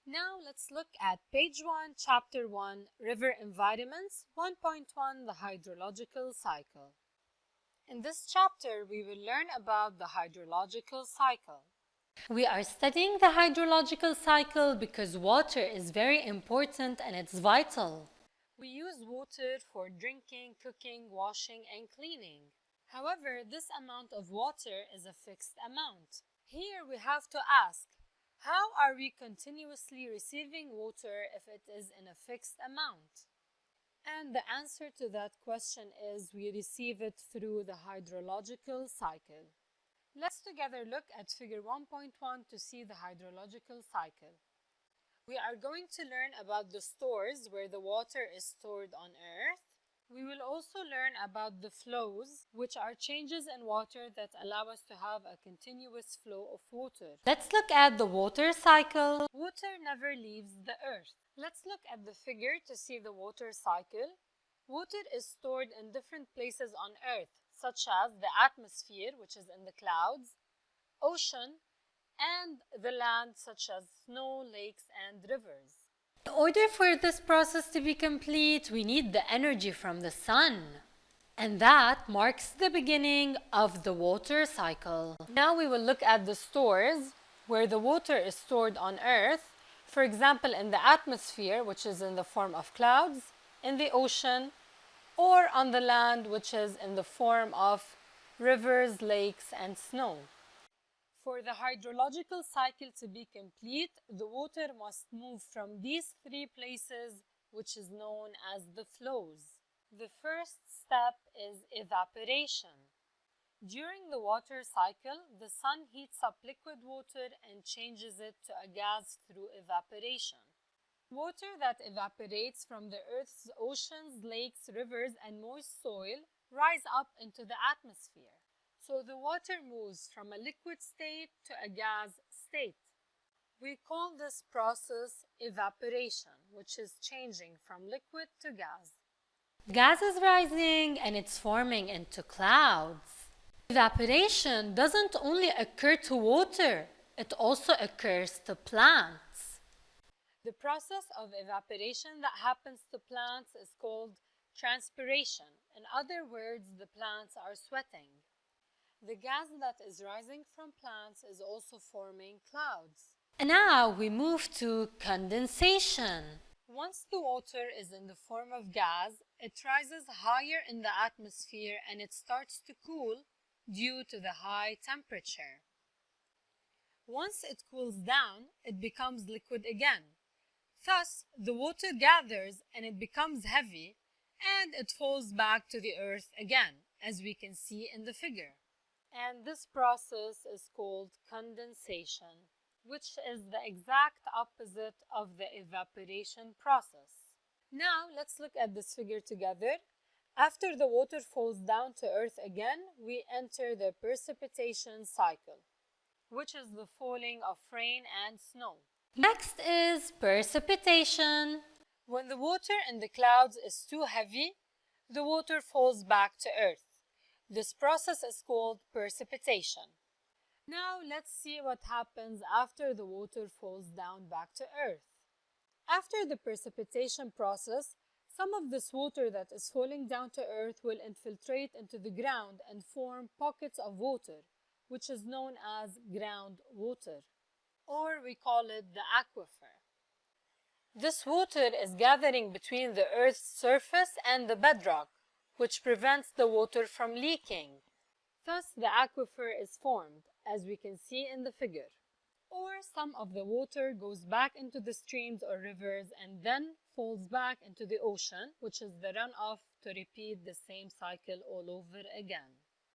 Now let's look at page 1, chapter 1, River Environments, 1.1, the hydrological cycle. In this chapter, we will learn about the hydrological cycle. We are studying the hydrological cycle because water is very important and it's vital. We use water for drinking, cooking, washing, and cleaning. However, this amount of water is a fixed amount. Here we have to ask, how are we continuously receiving water if it is in a fixed amount? And the answer to that question is we receive it through the hydrological cycle. Let's together look at figure 1.1 to see the hydrological cycle. We are going to learn about the stores where the water is stored on Earth. We will also learn about the flows, which are changes in water that allow us to have a continuous flow of water. Let's look at the water cycle. Water never leaves the Earth. Let's look at the figure to see the water cycle. Water is stored in different places on Earth, such as the atmosphere, which is in the clouds, ocean, and the land, such as snow, lakes, and rivers. In order for this process to be complete, we need the energy from the sun. And that marks the beginning of the water cycle. Now we will look at the stores where the water is stored on Earth. For example, in the atmosphere, which is in the form of clouds, in the ocean, or on the land, which is in the form of rivers, lakes, and snow. For the hydrological cycle to be complete, the water must move from these three places, which is known as the flows. The first step is evaporation. During the water cycle, the sun heats up liquid water and changes it to a gas through evaporation. Water that evaporates from the Earth's oceans, lakes, rivers, and moist soil rise up into the atmosphere. So the water moves from a liquid state to a gas state. We call this process evaporation, which is changing from liquid to gas. Gas is rising and it's forming into clouds. Evaporation doesn't only occur to water, it also occurs to plants. The process of evaporation that happens to plants is called transpiration. In other words, the plants are sweating. The gas that is rising from plants is also forming clouds. And now we move to condensation. Once the water is in the form of gas, it rises higher in the atmosphere and it starts to cool due to the high temperature. Once it cools down, it becomes liquid again. Thus, the water gathers and it becomes heavy and it falls back to the earth again, as we can see in the figure. And this process is called condensation, which is the exact opposite of the evaporation process. Now, let's look at this figure together. After the water falls down to earth again, we enter the precipitation cycle, which is the falling of rain and snow. Next is precipitation. When the water in the clouds is too heavy, the water falls back to earth. This process is called precipitation. Now let's see what happens after the water falls down back to earth. After the precipitation process, some of this water that is falling down to earth will infiltrate into the ground and form pockets of water, which is known as groundwater, or we call it the aquifer. This water is gathering between the earth's surface and the bedrock, which prevents the water from leaking. Thus, the aquifer is formed, as we can see in the figure. Or some of the water goes back into the streams or rivers and then falls back into the ocean, which is the runoff, to repeat the same cycle all over again.